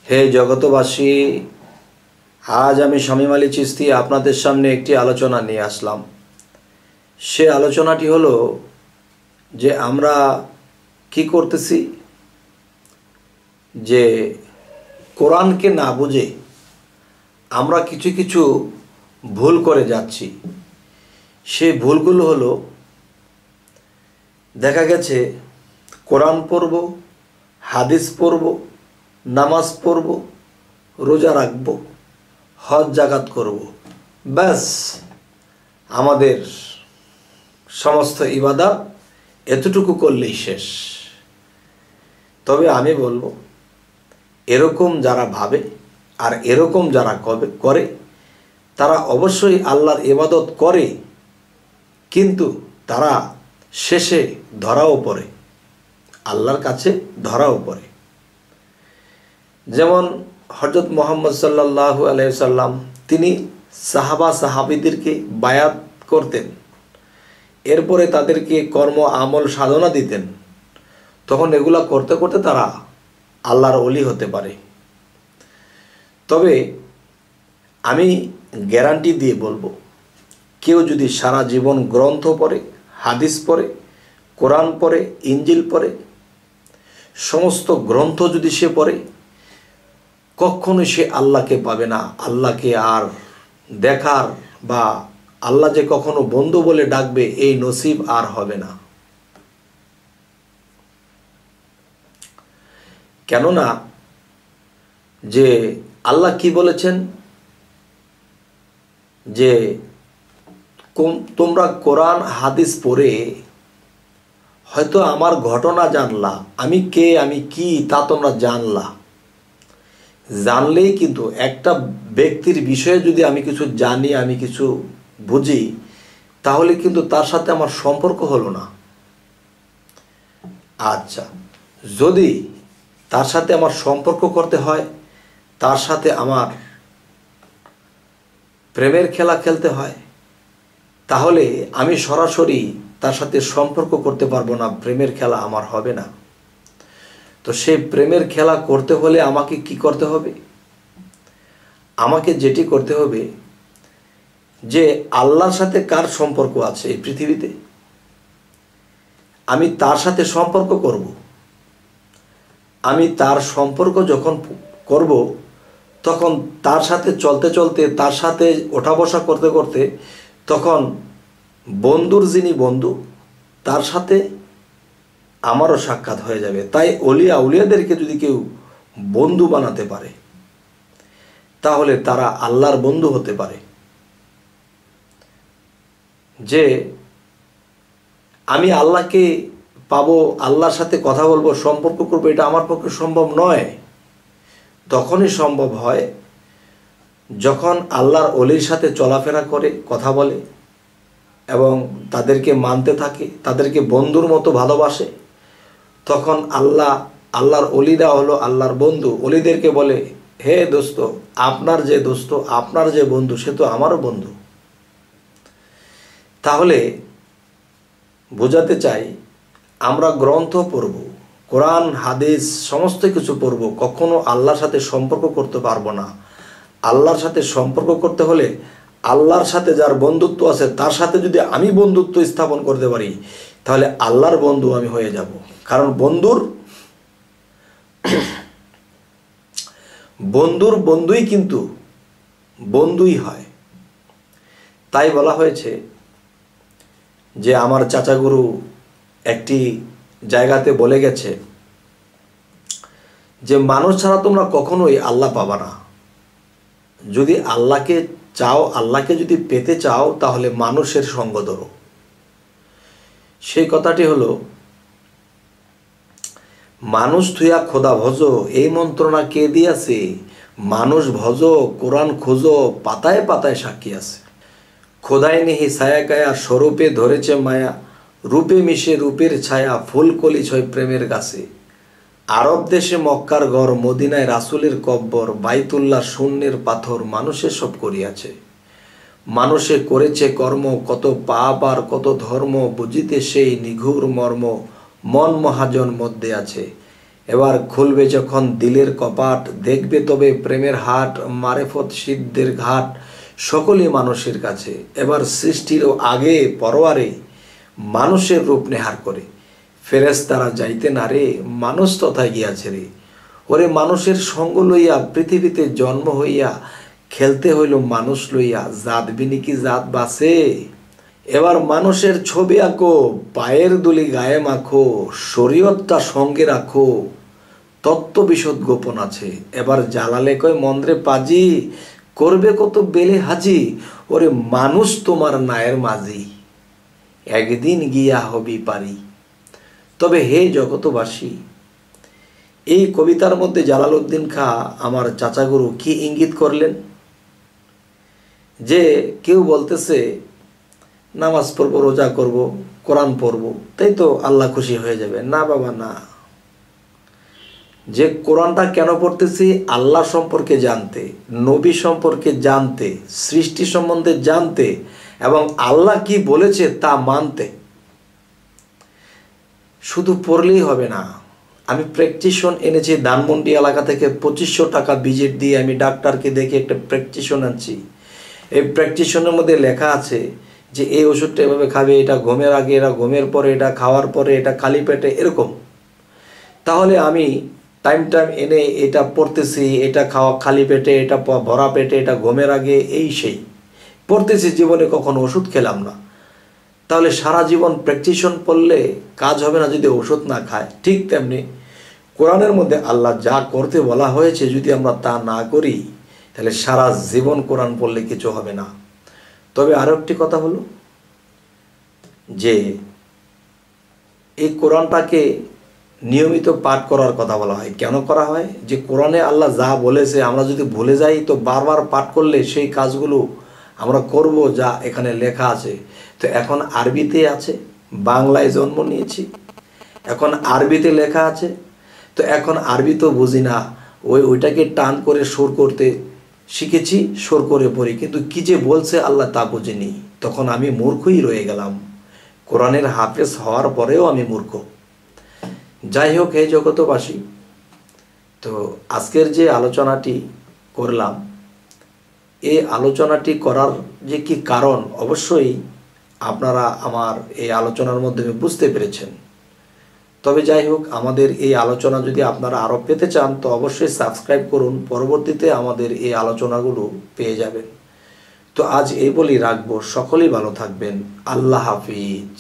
হে জগতবাসী, আজ আমি শামীম আলী চিশতি আপনাদের সামনে একটি আলোচনা নিয়ে আসলাম। সে আলোচনাটি হলো যে আমরা কি করতেছি, যে কোরআনকে না বুঝে আমরা কিছু কিছু ভুল করে যাচ্ছি। সেই ভুলগুলো হলো, দেখা গেছে কোরআন পড়ব, হাদিস পড়ব, নামাজ পড়ব, রোজা রাখব, হজ জাকাত করব, ব্যাস আমাদের সমস্ত ইবাদত এতটুকু করলেই শেষ। তবে আমি বলবো, এরকম যারা ভাবে আর এরকম যারা করে তারা অবশ্যই আল্লাহর ইবাদত করে, কিন্তু তারা শেষে ধরাও পড়ে, আল্লাহর কাছে ধরাও পড়ে। যেমন হযরত মুহাম্মদ সাল্লাল্লাহু আলাইহি সাল্লাম, তিনি সাহাবিদেরকে বায়াত করতেন, এরপরে তাদেরকে কর্ম আমল সাধনা দিতেন। তখন এগুলা করতে করতে তারা আল্লাহর ওলি হতে পারে। তবে আমি গ্যারান্টি দিয়ে বলবো, কেউ যদি সারা জীবন গ্রন্থ পড়ে, হাদিস পড়ে, কোরআন পড়ে, ইঞ্জিল পড়ে, সমস্ত গ্রন্থ যদি সে পড়ে, কখনো সে আল্লাহকে পাবে না। আল্লাহকে আর দেখার বা আল্লাহ যে কখনো বন্ধু বলে ডাকবে, এই নসিব আর হবে না। কেননা যে আল্লাহ কি বলেছেন, যে তোমরা কোরআন হাদিস পড়ে হয়তো আমার ঘটনা জানলা, আমি কে আমি কি তা তোমরা জানলেই কিন্তু একটা ব্যক্তির বিষয়ে যদি আমি কিছু জানি, আমি কিছু বুঝি, তাহলে কিন্তু তার সাথে আমার সম্পর্ক হলো না। আচ্ছা, যদি তার সাথে আমার সম্পর্ক করতে হয়, তার সাথে আমার প্রেমের খেলা খেলতে হয়, তাহলে আমি সরাসরি তার সাথে সম্পর্ক করতে পারবো না, প্রেমের খেলা আমার হবে না। তো সেই প্রেমের খেলা করতে হলে আমাকে কি করতে হবে? আমাকে যেটি করতে হবে, যে আল্লাহর সাথে কার সম্পর্ক আছে এই পৃথিবীতে, আমি তার সাথে সম্পর্ক করব। আমি তার সম্পর্ক যখন করব, তখন তার সাথে চলতে চলতে, তার সাথে ওঠা বসা করতে করতে, তখন বন্ধুর যিনি বন্ধু, তার সাথে আমারও সাক্ষাৎ হয়ে যাবে। তাই আউলিয়াদেরকে যদি কেউ বন্ধু বানাতে পারে, তাহলে তারা আল্লাহর বন্ধু হতে পারে। যে আমি আল্লাহকে পাবো, আল্লাহর সাথে কথা বলবো, সম্পর্ক করবো, এটা আমার পক্ষে সম্ভব নয়। তখনই সম্ভব হয় যখন আল্লাহর ওলির সাথে চলাফেরা করে, কথা বলে এবং তাদেরকে মানতে থাকে, তাদেরকে বন্ধুর মতো ভালোবাসে। তখন আল্লাহর ওলিরা হলো আল্লাহর বন্ধু। ওলিদেরকে বলে, হে দোস্ত, আপনার যে দোস্ত, আপনার যে বন্ধু, সে তো আমারও বন্ধু। তাহলে বোঝাতে চাই, আমরা গ্রন্থ পড়ব, কোরআন হাদিস সমস্ত কিছু পড়ব, কখনো আল্লাহর সাথে সম্পর্ক করতে পারবো না। আল্লাহর সাথে সম্পর্ক করতে হলে আল্লাহর সাথে যার বন্ধুত্ব আছে, তার সাথে যদি আমি বন্ধুত্ব স্থাপন করতে পারি, তাহলে আল্লাহর বন্ধু আমি হয়ে যাব। কারণ বন্ধুর বন্ধুই কিন্তু বন্ধুই হয়। তাই বলা হয়েছে যে আমার চাচাগুরু একটি জায়গাতে বলে গেছে যে মানুষ ছাড়া তোমরা কখনোই আল্লাহ পাবা না। যদি আল্লাহকে চাও, আল্লাহকে যদি পেতে চাও, তাহলে মানুষের সঙ্গ ধরো। সেই কথাটি হলো, মানুষ থুয়া খোদা ভজ, এই মন্ত্রণা কে দিয়াছে? মানুষ ভজ, কোরআন খোঁজো, পাতায় পাতায় সাক্ষী আছে। খোদাই নেহি ছায়া কায়া, স্বরূপে ধরেছে মায়া, রূপে মিশে রূপের ছায়া, ফুল কলি ছয় প্রেমের গাছে। আরব দেশে মক্কার ঘর, মদিনায় রাসূলের কব্বর, বাইতুল্লাহ শূন্যের পাথর, মানুষে সব করিয়াছে। মানুষে করেছে কর্ম, কত পাপ আর কত ধর্ম, বুঝিতে সেই নিঘুর মর্ম, মন মহাজন মধ্যে আছে। এবার খুলবে যখন দিলের কপাট, দেখবে তবে প্রেমের হাট, মারেফত সিদ্ধের ঘাট, সকলই মানুষের কাছে। এবার সৃষ্টিরও আগে পরোয়ারে মানুষের রূপ নেহার করে, ফেরেশতারা যাইতে না রে, মানুষ তথায় গিয়াছে রে। ওরে মানুষের সঙ্গ লইয়া পৃথিবীতে জন্ম হইয়া, খেলতে হইল মানুষ লইয়া, জাত বিনি কি জাত বাসে। এবার মানুষের ছবি আঁকো, পায়ের দুলি গায়ে মাখো, শরীয়তটা সঙ্গে রাখো, তত্ত্ব বিশদ গোপন আছে। এবার জ্বালালে কয় মন্দ্রে পাজি, করবে কত বেলে হাজি, ওরে মানুষ তোমার নায়ের মাঝি, একদিন গিয়া হবি পারি। তবে হে জগতবাসী, এই কবিতার মধ্যে জালালউদ্দিন খাঁ আমার চাচাগুরু কি ইঙ্গিত করলেন? যে কেউ বলতেছে নামাজ পড়বো, রোজা করব, কোরআন পড়ব, তাই তো আল্লাহ খুশি হয়ে যাবে। না বাবা না। যে কোরআনটা কেন পড়তেছি? আল্লাহ সম্পর্কে জানতে, নবী সম্পর্কে জানতে, সৃষ্টি সম্বন্ধে জানতে, এবং আল্লাহ কি বলেছে তা মানতে। শুধু পড়লেই হবে না। আমি প্র্যাকটিশন এনেছি ধানমন্ডি এলাকা থেকে, 2500 টাকা ভিজিট দিয়ে আমি ডাক্তারকে দেখে একটা প্র্যাকটিশন আনছি। এই প্র্যাকটিশনের মধ্যে লেখা আছে যে এই ওষুধটা এভাবে খাবে, এটা ঘুমের আগে, এটা ঘুমের পরে, এটা খাওয়ার পরে, এটা খালি পেটে, এরকম। তাহলে আমি টাইম এনে এটা পড়তেছি, এটা খাওয়া খালি পেটে, এটা ভরা পেটে, এটা ঘুমের আগে, এই সেই পড়তেছি। জীবনে কখনো ওষুধ খেলাম না। তাহলে সারা জীবন প্র্যাকটিশন পড়লে কাজ হবে না যদি ওষুধ না খায়। ঠিক তেমনি কোরআনের মধ্যে আল্লাহ যা করতে বলা হয়েছে যদি আমরা তা না করি, তাহলে সারা জীবন কোরআন পড়লে কিছু হবে না। তবে আরও একটি কথা হলো যে এই কোরআনটাকে নিয়মিত পাঠ করার কথা বলা হয়। কেন করা হয়? যে কোরআনে আল্লাহ যা বলেছে আমরা যদি ভুলে যাই, তো বারবার পাঠ করলে সেই কাজগুলো আমরা করব যা এখানে লেখা আছে। তো এখন আরবিতে আছে, বাংলায় জন্ম নিয়েছি, এখন আরবিতে লেখা আছে। তো এখন আরবি তো বুঝি না, ওইটাকে টান করে সুর করতে শিখেছি, সুর করে পড়ি, কিন্তু কি যে বলছে আল্লাহ তা বুঝিনি। তখন আমি মূর্খই রয়ে গেলাম। কোরআনের হাফেজ হওয়ার পরেও আমি মূর্খ। যাই হোক, হে জগতবাসী, তো আজকের যে আলোচনাটি করলাম, এই আলোচনাটি করার যে কি কারণ অবশ্যই আপনারা আমার এই আলোচনার মাধ্যমে বুঝতে পেরেছেন। তবে যাই হোক, আমাদের এই আলোচনা যদি আপনারা আরও পেতে চান তো অবশ্যই সাবস্ক্রাইব করুন, পরবর্তীতে আমাদের এই আলোচনাগুলো পেয়ে যাবেন। তো আজ এই বলেই রাখবো, সকলেই ভালো থাকবেন। আল্লাহ হাফিজ।